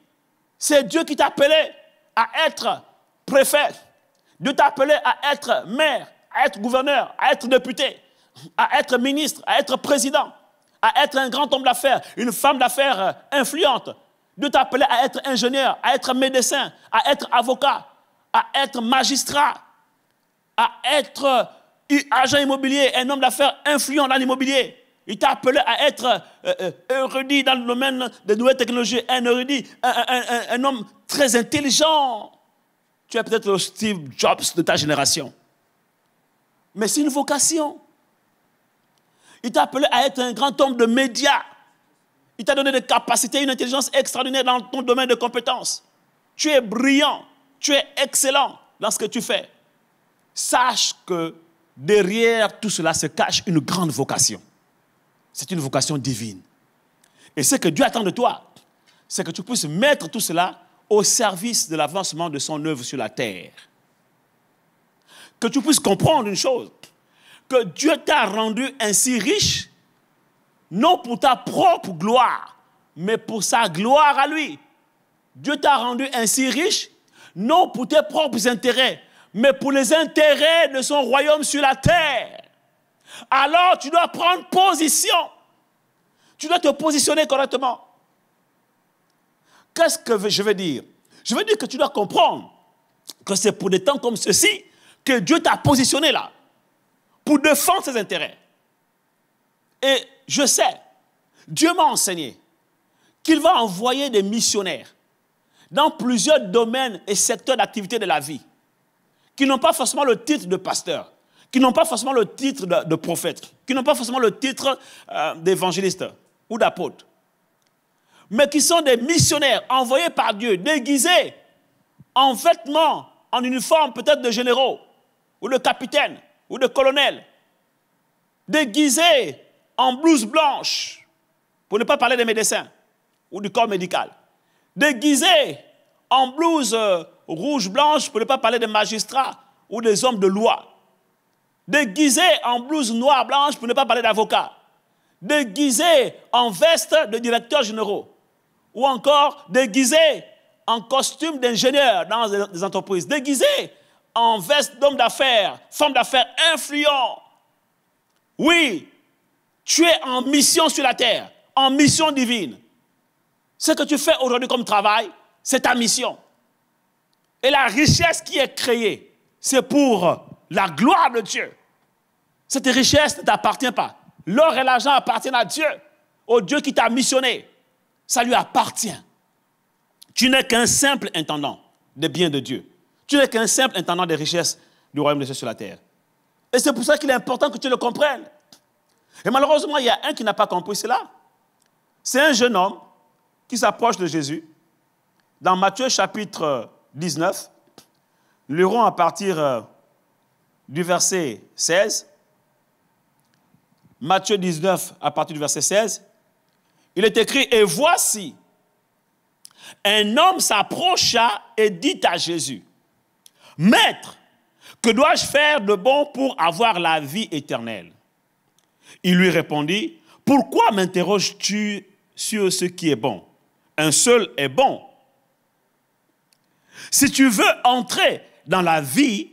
C'est Dieu qui t'a appelé à être préfet. Dieu t'a appelé à être maire, à être gouverneur, à être député, à être ministre, à être président, à être un grand homme d'affaires, une femme d'affaires influente. Dieu t'a appelé à être ingénieur, à être médecin, à être avocat, à être magistrat, à être agent immobilier, un homme d'affaires influent dans l'immobilier. Il t'a appelé à être érudit dans le domaine des nouvelles technologies, un érudit, un homme très intelligent. Tu es peut-être le Steve Jobs de ta génération. Mais c'est une vocation. Il t'a appelé à être un grand homme de médias. Il t'a donné des capacités, une intelligence extraordinaire dans ton domaine de compétences. Tu es brillant, tu es excellent dans ce que tu fais. Sache que derrière tout cela se cache une grande vocation. C'est une vocation divine. Et ce que Dieu attend de toi, c'est que tu puisses mettre tout cela au service de l'avancement de son œuvre sur la terre. Que tu puisses comprendre une chose, que Dieu t'a rendu ainsi riche, non pour ta propre gloire, mais pour sa gloire à lui. Dieu t'a rendu ainsi riche, non pour tes propres intérêts, mais pour les intérêts de son royaume sur la terre. Alors tu dois prendre position. Tu dois te positionner correctement. Qu'est-ce que je veux dire? Je veux dire que tu dois comprendre que c'est pour des temps comme ceci que Dieu t'a positionné là, pour défendre ses intérêts. Et je sais, Dieu m'a enseigné qu'il va envoyer des missionnaires dans plusieurs domaines et secteurs d'activité de la vie, qui n'ont pas forcément le titre de pasteur, qui n'ont pas forcément le titre de prophète, qui n'ont pas forcément le titre d'évangéliste ou d'apôtre, mais qui sont des missionnaires envoyés par Dieu, déguisés en vêtements, en uniforme peut-être de généraux, ou de capitaines, ou de colonels, déguisés en blouse blanche, pour ne pas parler des médecins, ou du corps médical, déguisés en blouse rouge-blanche, pour ne pas parler des magistrats, ou des hommes de loi, déguisés en blouse noire-blanche, pour ne pas parler d'avocats, déguisés en veste de directeurs généraux, ou encore déguisés en costume d'ingénieurs dans des entreprises, déguisés en veste d'hommes d'affaires, femmes d'affaires influents. Oui, tu es en mission sur la terre, en mission divine. Ce que tu fais aujourd'hui comme travail, c'est ta mission. Et la richesse qui est créée, c'est pour la gloire de Dieu. Cette richesse ne t'appartient pas. L'or et l'argent appartiennent à Dieu, au Dieu qui t'a missionné. Ça lui appartient. Tu n'es qu'un simple intendant des biens de Dieu. Tu n'es qu'un simple intendant des richesses du royaume de Dieu sur la terre. Et c'est pour ça qu'il est important que tu le comprennes. Et malheureusement, il y a un qui n'a pas compris cela. C'est un jeune homme qui s'approche de Jésus. Dans Matthieu chapitre 19, nous lirons à partir du verset 16. Matthieu 19, à partir du verset 16. Il est écrit, « Et voici, un homme s'approcha et dit à Jésus, « Maître, que dois-je faire de bon pour avoir la vie éternelle ?» Il lui répondit, « Pourquoi m'interroges-tu sur ce qui est bon? Un seul est bon. Si tu veux entrer dans la vie,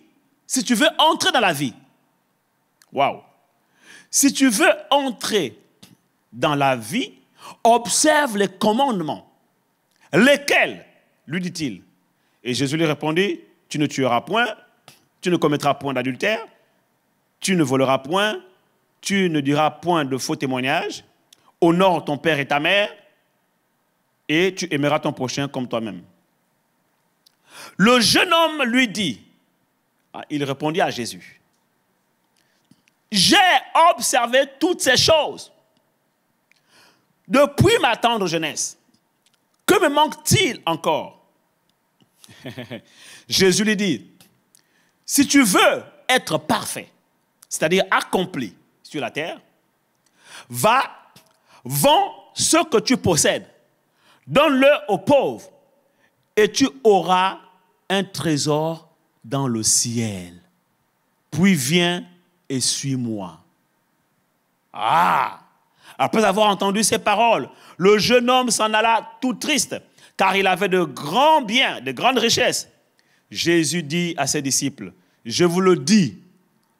waouh! Si tu veux entrer dans la vie, observe les commandements. Lesquels, lui dit-il. Et Jésus lui répondit, tu ne tueras point, tu ne commettras point d'adultère, tu ne voleras point, tu ne diras point de faux témoignages, honore ton père et ta mère, et tu aimeras ton prochain comme toi-même. Le jeune homme lui dit, il répondit à Jésus, j'ai observé toutes ces choses depuis ma tendre jeunesse. Que me manque-t-il encore? Jésus lui dit, si tu veux être parfait, c'est-à-dire accompli sur la terre, va, vends ce que tu possèdes, donne-le aux pauvres, et tu auras un trésor dans le ciel. Puis viens et suis-moi. Après avoir entendu ces paroles, le jeune homme s'en alla tout triste, car il avait de grands biens, de grandes richesses. Jésus dit à ses disciples, je vous le dis,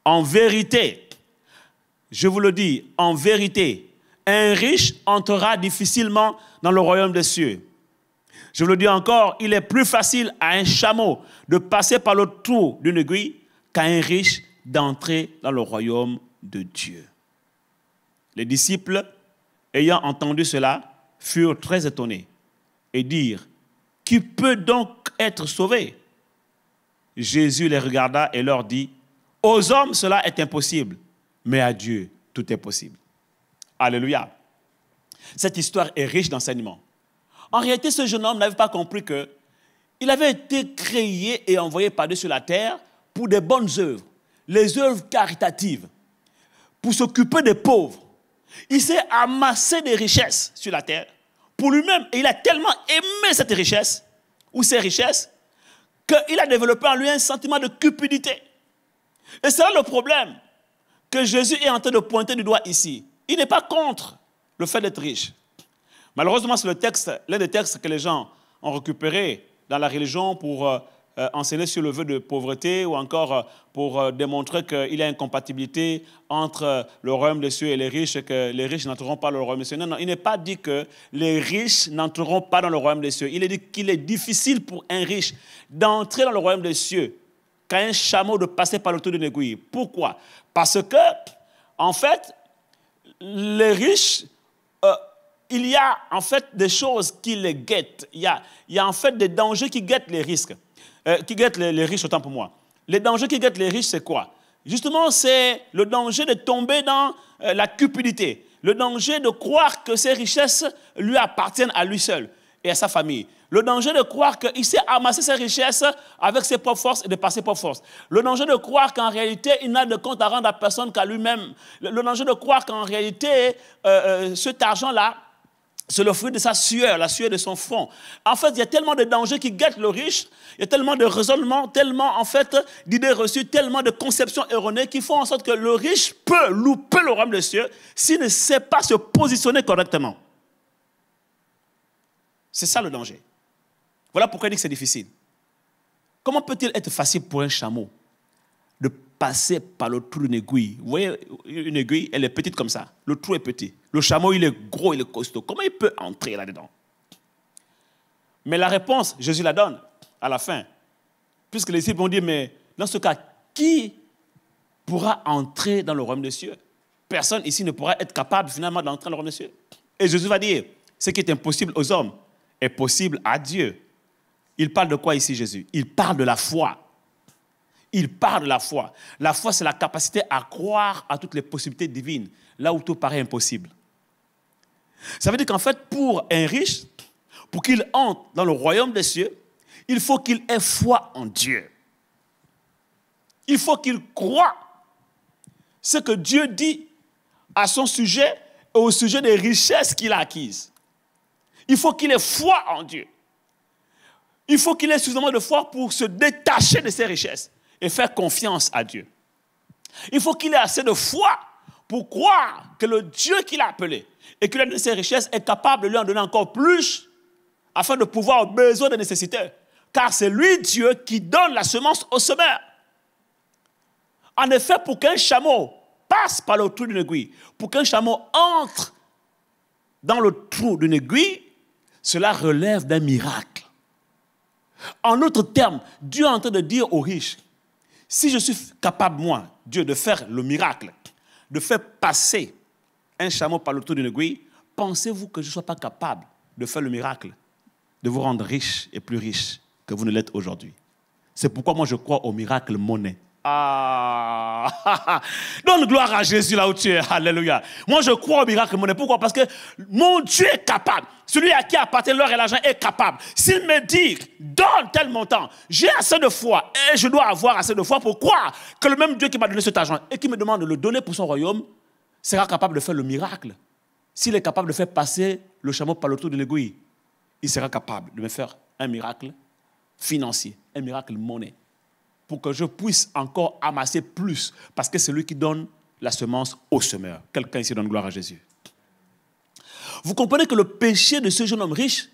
en vérité, je vous le dis, en vérité, un riche entrera difficilement dans le royaume des cieux. Je vous le dis encore, il est plus facile à un chameau de passer par le trou d'une aiguille qu'à un riche d'entrer dans le royaume de Dieu. Les disciples, ayant entendu cela, furent très étonnés et dirent, qui peut donc être sauvé? Jésus les regarda et leur dit, aux hommes cela est impossible, mais à Dieu tout est possible. Alléluia. Cette histoire est riche d'enseignements. En réalité, ce jeune homme n'avait pas compris qu'il avait été créé et envoyé par Dieu sur la terre pour des bonnes œuvres, les œuvres caritatives, pour s'occuper des pauvres. Il s'est amassé des richesses sur la terre pour lui-même. Et il a tellement aimé cette richesse, ou ces richesses, qu'il a développé en lui un sentiment de cupidité. Et c'est là le problème que Jésus est en train de pointer du doigt ici. Il n'est pas contre le fait d'être riche. Malheureusement, c'est l'un des textes que les gens ont récupéré dans la religion pour enseigner sur le vœu de pauvreté ou encore pour démontrer qu'il y a une incompatibilité entre le royaume des cieux et les riches et que les riches n'entreront pas dans le royaume des cieux. Non, il n'est pas dit que les riches n'entreront pas dans le royaume des cieux. Il est dit qu'il est difficile pour un riche d'entrer dans le royaume des cieux qu'à un chameau de passer par le trou d'une aiguille. Pourquoi? Parce que, en fait, les riches... il y a en fait des choses qui les guettent. Il y a en fait des dangers qui guettent les risques. Qui guettent les riches, autant pour moi. Les dangers qui guettent les riches, c'est quoi? Justement, c'est le danger de tomber dans la cupidité. Le danger de croire que ces richesses lui appartiennent à lui seul et à sa famille. Le danger de croire qu'il s'est amassé ses richesses avec ses propres forces et de par ses propres forces. Le danger de croire qu'en réalité, il n'a de compte à rendre à personne qu'à lui-même. Le danger de croire qu'en réalité, cet argent-là, c'est le fruit de sa sueur, la sueur de son front. En fait, il y a tellement de dangers qui guettent le riche, il y a tellement de raisonnements, tellement en fait d'idées reçues, tellement de conceptions erronées qui font en sorte que le riche peut louper le royaume des cieux s'il ne sait pas se positionner correctement. C'est ça le danger. Voilà pourquoi il dit que c'est difficile. Comment peut-il être facile pour un chameau de passer par le trou d'une aiguille? Vous voyez, une aiguille, elle est petite comme ça. Le trou est petit. Le chameau, il est gros, il est costaud. Comment il peut entrer là-dedans? Mais la réponse, Jésus la donne à la fin. Puisque les disciples vont dire, mais dans ce cas, qui pourra entrer dans le royaume des cieux? Personne ici ne pourra être capable finalement d'entrer dans le royaume des cieux. Et Jésus va dire, ce qui est impossible aux hommes est possible à Dieu. Il parle de quoi ici, Jésus? Il parle de la foi. Il parle de la foi. La foi, c'est la capacité à croire à toutes les possibilités divines, là où tout paraît impossible. Ça veut dire qu'en fait, pour un riche, pour qu'il entre dans le royaume des cieux, il faut qu'il ait foi en Dieu. Il faut qu'il croie ce que Dieu dit à son sujet et au sujet des richesses qu'il a acquises. Il faut qu'il ait foi en Dieu. Il faut qu'il ait suffisamment de foi pour se détacher de ses richesses et faire confiance à Dieu. Il faut qu'il ait assez de foi pour croire que le Dieu qu'il a appelé et qu'il a donné ses richesses est capable de lui en donner encore plus afin de pouvoir aux besoins des nécessiteurs. Car c'est lui, Dieu, qui donne la semence au semeur. En effet, pour qu'un chameau passe par le trou d'une aiguille, pour qu'un chameau entre dans le trou d'une aiguille, cela relève d'un miracle. En d'autres termes, Dieu est en train de dire aux riches, si je suis capable, moi, Dieu, de faire le miracle, de faire passer un chameau par le trou d'une aiguille, pensez-vous que je ne sois pas capable de faire le miracle, de vous rendre riche et plus riche que vous ne l'êtes aujourd'hui? C'est pourquoi moi je crois au miracle monnaie. Ah, donne gloire à Jésus là où tu es. Alléluia. Moi je crois au miracle monnaie. Pourquoi? Parce que mon Dieu est capable. Celui à qui appartient l'or et l'argent est capable. S'il me dit, donne tel montant, j'ai assez de foi et je dois avoir assez de foi pour croire que le même Dieu qui m'a donné cet argent et qui me demande de le donner pour son royaume sera capable de faire le miracle. S'il est capable de faire passer le chameau par le trou de l'aiguille, il sera capable de me faire un miracle financier, un miracle monnaie, pour que je puisse encore amasser plus, parce que c'est lui qui donne la semence au semeur. Quelqu'un ici donne gloire à Jésus. Vous comprenez que le péché de ce jeune homme riche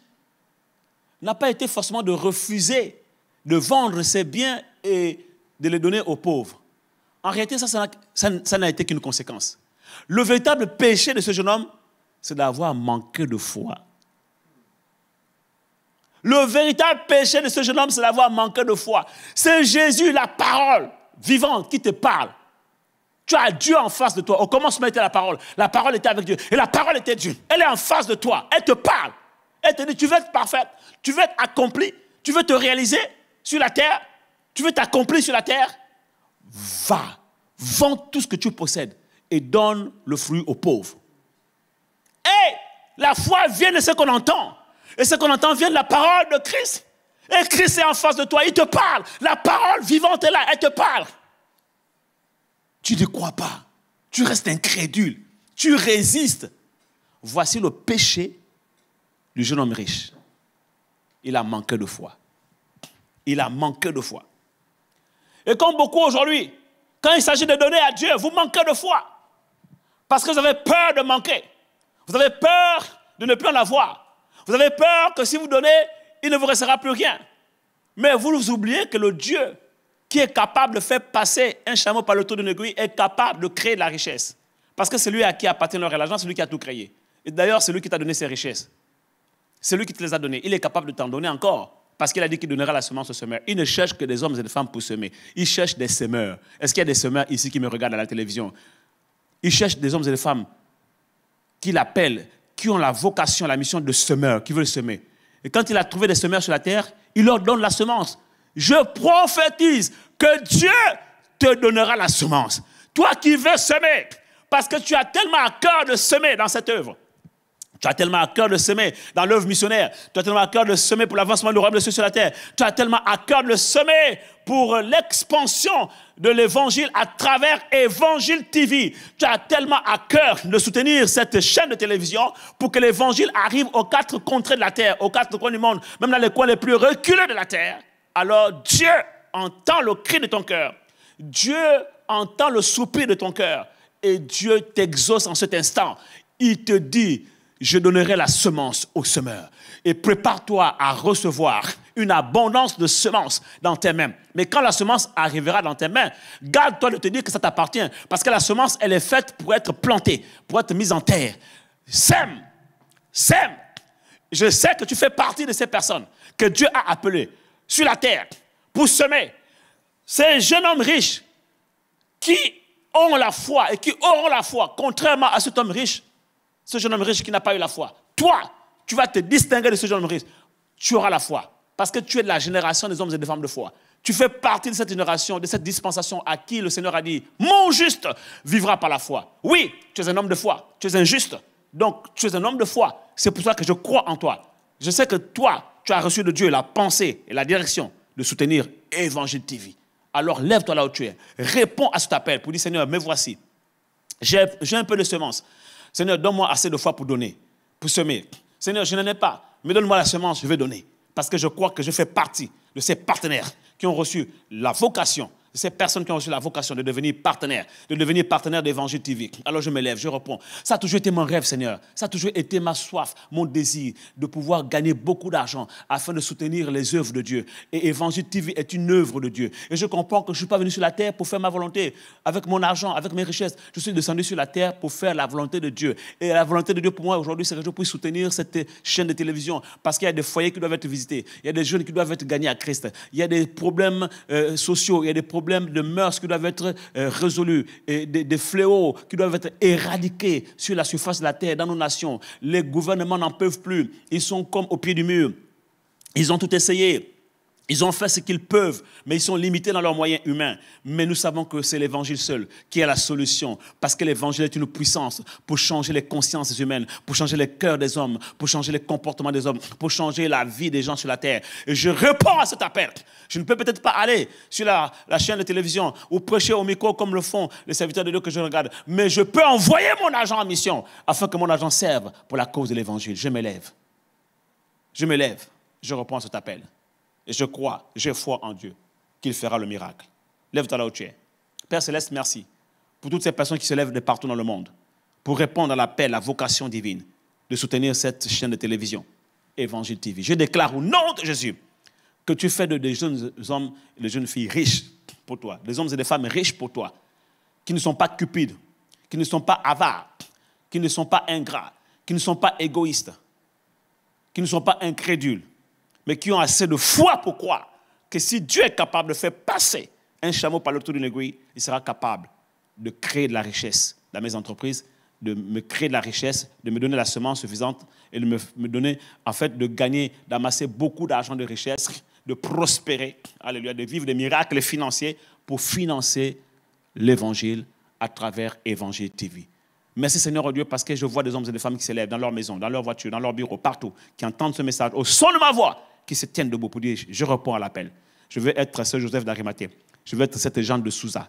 n'a pas été forcément de refuser de vendre ses biens et de les donner aux pauvres. En réalité, ça n'a été qu'une conséquence. Le véritable péché de ce jeune homme, c'est d'avoir manqué de foi. Le véritable péché de ce jeune homme, c'est d'avoir manqué de foi. C'est Jésus, la parole vivante, qui te parle. Tu as Dieu en face de toi. Au commencement était la parole. La parole était avec Dieu. Et la parole était Dieu. Elle est en face de toi. Elle te parle. Elle te dit, tu veux être parfaite. Tu veux être accompli. Tu veux te réaliser sur la terre. Tu veux t'accomplir sur la terre. Va. Vends tout ce que tu possèdes et donne le fruit aux pauvres. Et la foi vient de ce qu'on entend. Et ce qu'on entend vient de la parole de Christ. Et Christ est en face de toi, il te parle. La parole vivante est là, elle te parle. Tu ne crois pas. Tu restes incrédule. Tu résistes. Voici le péché du jeune homme riche. Il a manqué de foi. Il a manqué de foi. Et comme beaucoup aujourd'hui, quand il s'agit de donner à Dieu, vous manquez de foi. Parce que vous avez peur de manquer. Vous avez peur de ne plus en avoir. Vous avez peur que si vous donnez, il ne vous restera plus rien. Mais vous oubliez que le Dieu qui est capable de faire passer un chameau par le trou d'une aiguille est capable de créer de la richesse. Parce que c'est lui à qui appartient l'or et l'argent, c'est lui qui a tout créé. Et d'ailleurs, c'est lui qui t'a donné ces richesses. C'est lui qui te les a données. Il est capable de t'en donner encore. Parce qu'il a dit qu'il donnera la semence au semeur. Il ne cherche que des hommes et des femmes pour semer. Il cherche des semeurs. Est-ce qu'il y a des semeurs ici qui me regardent à la télévision? Il cherche des hommes et des femmes qui l'appellent, qui ont la vocation, la mission de semeur, qui veulent semer. Et quand il a trouvé des semeurs sur la terre, il leur donne la semence. Je prophétise que Dieu te donnera la semence. Toi qui veux semer, parce que tu as tellement à cœur de semer dans cette œuvre. Tu as tellement à cœur de semer dans l'œuvre missionnaire. Tu as tellement à cœur de semer pour l'avancement du royaume de Dieu sur la terre. Tu as tellement à cœur de semer pour l'expansion de l'évangile à travers Évangile TV. Tu as tellement à cœur de soutenir cette chaîne de télévision pour que l'évangile arrive aux 4 contrées de la terre, aux 4 coins du monde, même dans les coins les plus reculés de la terre. Alors Dieu entend le cri de ton cœur. Dieu entend le soupir de ton cœur. Et Dieu t'exauce en cet instant. Il te dit, je donnerai la semence au semeur. Et prépare-toi à recevoir une abondance de semences dans tes mains. Mais quand la semence arrivera dans tes mains, garde-toi de te dire que ça t'appartient. Parce que la semence, elle est faite pour être plantée, pour être mise en terre. Sème. Sème. Je sais que tu fais partie de ces personnes que Dieu a appelées sur la terre pour semer. Ces jeunes hommes riches qui ont la foi et qui auront la foi, contrairement à cet homme riche, ce jeune homme riche qui n'a pas eu la foi. Toi, tu vas te distinguer de ce jeune homme riche. Tu auras la foi. Parce que tu es de la génération des hommes et des femmes de foi. Tu fais partie de cette génération, de cette dispensation à qui le Seigneur a dit, mon juste vivra par la foi. Oui, tu es un homme de foi. Tu es un juste. Donc, tu es un homme de foi. C'est pour ça que je crois en toi. Je sais que toi, tu as reçu de Dieu la pensée et la direction de soutenir Évangile TV. Alors, lève-toi là où tu es. Réponds à cet appel pour dire, Seigneur, me voici. J'ai un peu de semence. Seigneur, donne-moi assez de foi pour donner, pour semer. Seigneur, je n'en ai pas, mais donne-moi la semence, je vais donner. Parce que je crois que je fais partie de ces partenaires qui ont reçu la vocation, de ces personnes qui ont reçu la vocation de devenir partenaires d'Évangile TV. Alors je me lève, je réponds. Ça a toujours été mon rêve, Seigneur. Ça a toujours été ma soif, mon désir de pouvoir gagner beaucoup d'argent afin de soutenir les œuvres de Dieu. Et Évangile TV est une œuvre de Dieu. Et je comprends que je ne suis pas venu sur la terre pour faire ma volonté. Avec mon argent, avec mes richesses, je suis descendu sur la terre pour faire la volonté de Dieu. Et la volonté de Dieu pour moi aujourd'hui, c'est que je puisse soutenir cette chaîne de télévision. Parce qu'il y a des foyers qui doivent être visités. Il y a des jeunes qui doivent être gagnés à Christ. Il y a des problèmes sociaux. Il y a des problèmes problèmes de mœurs qui doivent être résolus, et des fléaux qui doivent être éradiqués sur la surface de la terre, dans nos nations. Les gouvernements n'en peuvent plus. Ils sont comme au pied du mur. Ils ont tout essayé. Ils ont fait ce qu'ils peuvent, mais ils sont limités dans leurs moyens humains. Mais nous savons que c'est l'Évangile seul qui est la solution, parce que l'Évangile est une puissance pour changer les consciences humaines, pour changer les cœurs des hommes, pour changer les comportements des hommes, pour changer la vie des gens sur la terre. Et je réponds à cet appel. Je ne peux peut-être pas aller sur la chaîne de télévision ou prêcher au micro comme le font les serviteurs de Dieu que je regarde, mais je peux envoyer mon argent en mission afin que mon argent serve pour la cause de l'Évangile. Je m'élève. Je m'élève. Je réponds à cet appel. Et je crois, j'ai foi en Dieu, qu'il fera le miracle. Lève-toi là où tu es. Père Céleste, merci pour toutes ces personnes qui se lèvent de partout dans le monde pour répondre à l'appel, à la vocation divine de soutenir cette chaîne de télévision, Évangile TV. Je déclare au nom de Jésus que tu fais des jeunes hommes et des jeunes filles riches pour toi, des hommes et des femmes riches pour toi, qui ne sont pas cupides, qui ne sont pas avares, qui ne sont pas ingrats, qui ne sont pas égoïstes, qui ne sont pas incrédules, mais qui ont assez de foi pour croire que si Dieu est capable de faire passer un chameau par le trou d'une aiguille, il sera capable de créer de la richesse dans mes entreprises, de me créer de la richesse, de me donner la semence suffisante et de me donner, en fait, de gagner, d'amasser beaucoup d'argent de richesse, de prospérer, alléluia, de vivre des miracles financiers pour financer l'Évangile à travers Évangile TV. Merci Seigneur Dieu parce que je vois des hommes et des femmes qui s'élèvent dans leur maison, dans leur voiture, dans leur bureau, partout, qui entendent ce message au son de ma voix, qui se tiennent debout pour dire, je réponds à l'appel. Je veux être ce Joseph d'Arimathée. Je veux être cette Jeanne de Souza.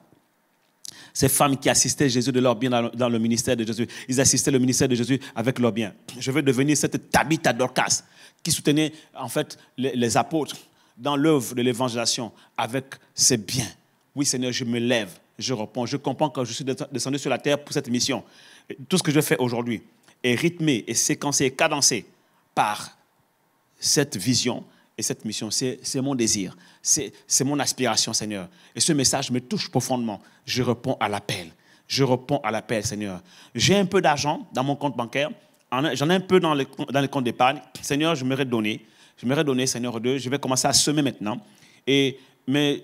Ces femmes qui assistaient Jésus de leur bien dans le ministère de Jésus. Ils assistaient le ministère de Jésus avec leur bien. Je veux devenir cette Tabitha Dorcas qui soutenait en fait les apôtres dans l'œuvre de l'évangélisation avec ses biens. Oui Seigneur, je me lève, je réponds. Je comprends que je suis descendu sur la terre pour cette mission. Tout ce que je fais aujourd'hui est rythmé, et séquencé, et cadencé par cette vision et cette mission. C'est mon désir, c'est mon aspiration, Seigneur. Et ce message me touche profondément. Je réponds à l'appel. Je réponds à l'appel, Seigneur. J'ai un peu d'argent dans mon compte bancaire. J'en ai un peu dans les comptes d'épargne. Seigneur, je m'aimerais donner. Je m'aimerais donner, Seigneur Dieu. Je vais commencer à semer maintenant. Mais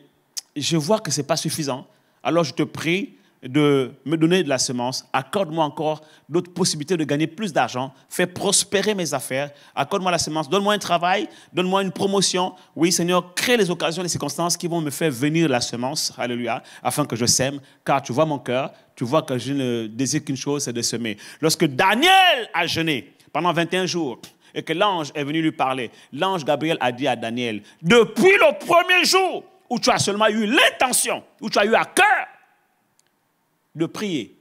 je vois que ce n'est pas suffisant. Alors je te prie de me donner de la semence, accorde-moi encore d'autres possibilités de gagner plus d'argent, fais prospérer mes affaires, accorde-moi la semence, donne-moi un travail, donne-moi une promotion. Oui, Seigneur, crée les occasions, les circonstances qui vont me faire venir la semence, alléluia, afin que je sème, car tu vois mon cœur, tu vois que je ne désire qu'une chose, c'est de semer. Lorsque Daniel a jeûné pendant 21 jours, et que l'ange est venu lui parler, l'ange Gabriel a dit à Daniel, depuis le premier jour où tu as seulement eu l'intention, où tu as eu à cœur de prier,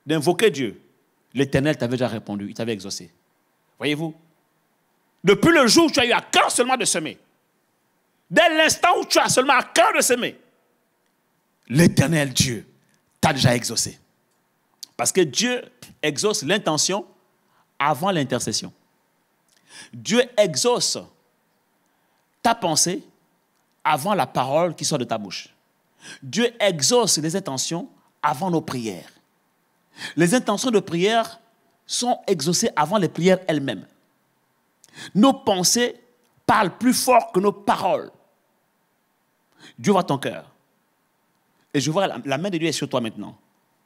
d'invoquer Dieu, l'Éternel t'avait déjà répondu, il t'avait exaucé. Voyez-vous? Depuis le jour où tu as eu à cœur seulement de semer, dès l'instant où tu as seulement à cœur de semer, l'Éternel Dieu t'a déjà exaucé. Parce que Dieu exauce l'intention avant l'intercession. Dieu exauce ta pensée avant la parole qui sort de ta bouche. Dieu exauce les intentions avant nos prières. Les intentions de prière sont exaucées avant les prières elles-mêmes. Nos pensées parlent plus fort que nos paroles. Dieu voit ton cœur. Et je vois la main de Dieu est sur toi maintenant.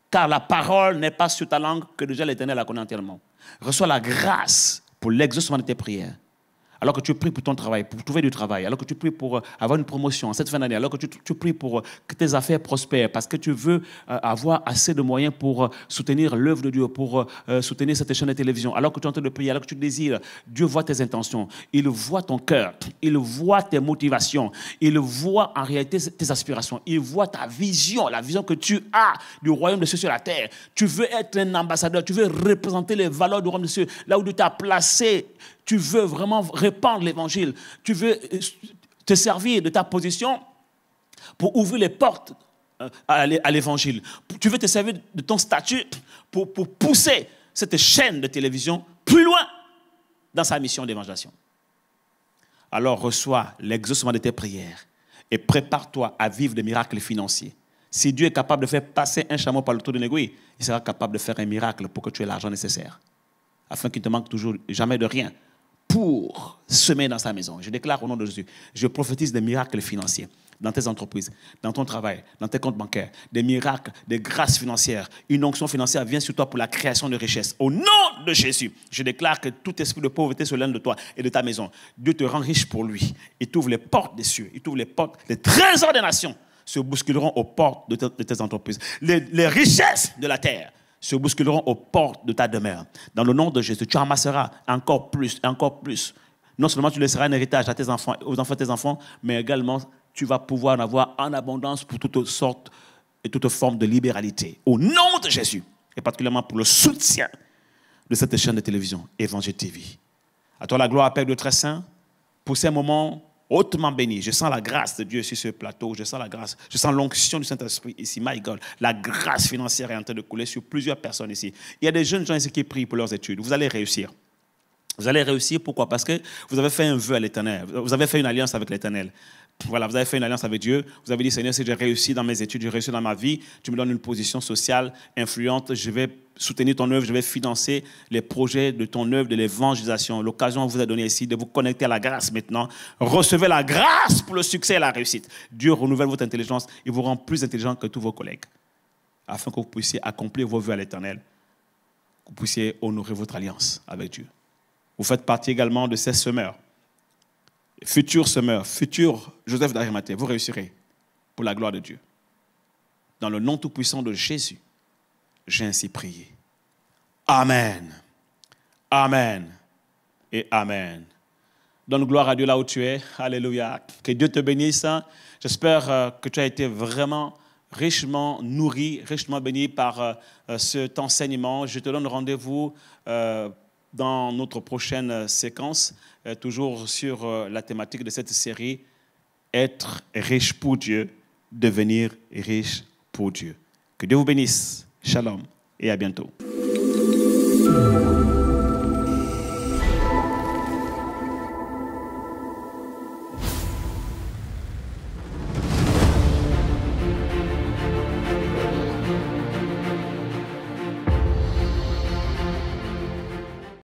Car la parole n'est pas sur ta langue que déjà l'Éternel la connaît entièrement. Reçois la grâce pour l'exaucement de tes prières. Alors que tu pries pour ton travail, pour trouver du travail, alors que tu pries pour avoir une promotion en cette fin d'année, alors que tu pries pour que tes affaires prospèrent, parce que tu veux avoir assez de moyens pour soutenir l'œuvre de Dieu, pour soutenir cette chaîne de télévision, alors que tu es en train de prier, alors que tu désires, Dieu voit tes intentions, il voit ton cœur, il voit tes motivations, il voit en réalité tes aspirations, il voit ta vision, la vision que tu as du royaume de Dieu sur la terre. Tu veux être un ambassadeur, tu veux représenter les valeurs du royaume de Dieu, là où Dieu t'a placé. Tu veux vraiment répandre l'évangile. Tu veux te servir de ta position pour ouvrir les portes à l'évangile. Tu veux te servir de ton statut pour pousser cette chaîne de télévision plus loin dans sa mission d'évangélisation. Alors reçois l'exaucement de tes prières et prépare-toi à vivre des miracles financiers. Si Dieu est capable de faire passer un chameau par le trou d'une aiguille, il sera capable de faire un miracle pour que tu aies l'argent nécessaire, afin qu'il ne te manque toujours jamais de rien pour semer dans sa maison. Je déclare au nom de Jésus, je prophétise des miracles financiers, dans tes entreprises, dans ton travail, dans tes comptes bancaires, des miracles, des grâces financières. Une onction financière vient sur toi pour la création de richesses. Au nom de Jésus, je déclare que tout esprit de pauvreté se lève de toi et de ta maison. Dieu te rend riche pour lui. Il t'ouvre les portes des cieux, il t'ouvre les portes, les trésors des nations se bousculeront aux portes de tes entreprises. Les richesses de la terre se bousculeront aux portes de ta demeure. Dans le nom de Jésus, tu amasseras encore plus, encore plus. Non seulement tu laisseras un héritage à tes enfants, aux enfants de tes enfants, mais également tu vas pouvoir en avoir en abondance pour toutes sortes et toutes formes de libéralité. Au nom de Jésus, et particulièrement pour le soutien de cette chaîne de télévision, Évangile TV. À toi la gloire, Père de très saint, pour ces moments hautement bénis. Je sens la grâce de Dieu sur ce plateau, je sens la grâce, je sens l'onction du Saint-Esprit ici. My God, la grâce financière est en train de couler sur plusieurs personnes ici. Il y a des jeunes gens ici qui prient pour leurs études. Vous allez réussir. Vous allez réussir, pourquoi? Parce que vous avez fait un vœu à l'Éternel. Vous avez fait une alliance avec l'Éternel. Voilà, vous avez fait une alliance avec Dieu. Vous avez dit, Seigneur, si j'ai réussi dans mes études, j'ai réussi dans ma vie, tu me donnes une position sociale influente, je vais soutenir ton œuvre, je vais financer les projets de ton œuvre, de l'évangélisation. L'occasion vous a donné ici de vous connecter à la grâce maintenant. Recevez la grâce pour le succès et la réussite. Dieu renouvelle votre intelligence et vous rend plus intelligent que tous vos collègues, afin que vous puissiez accomplir vos vœux à l'Éternel, que vous puissiez honorer votre alliance avec Dieu. Vous faites partie également de ces semeurs. Futur semeur, futur Joseph d'Arimathée, vous réussirez pour la gloire de Dieu. Dans le nom tout-puissant de Jésus, j'ai ainsi prié. Amen. Amen. Et Amen. Donne gloire à Dieu là où tu es. Alléluia. Que Dieu te bénisse. J'espère que tu as été vraiment richement nourri, richement béni par cet enseignement. Je te donne rendez-vous dans notre prochaine séquence, toujours sur la thématique de cette série, être riche pour Dieu, devenir riche pour Dieu. Que Dieu vous bénisse. Shalom et à bientôt.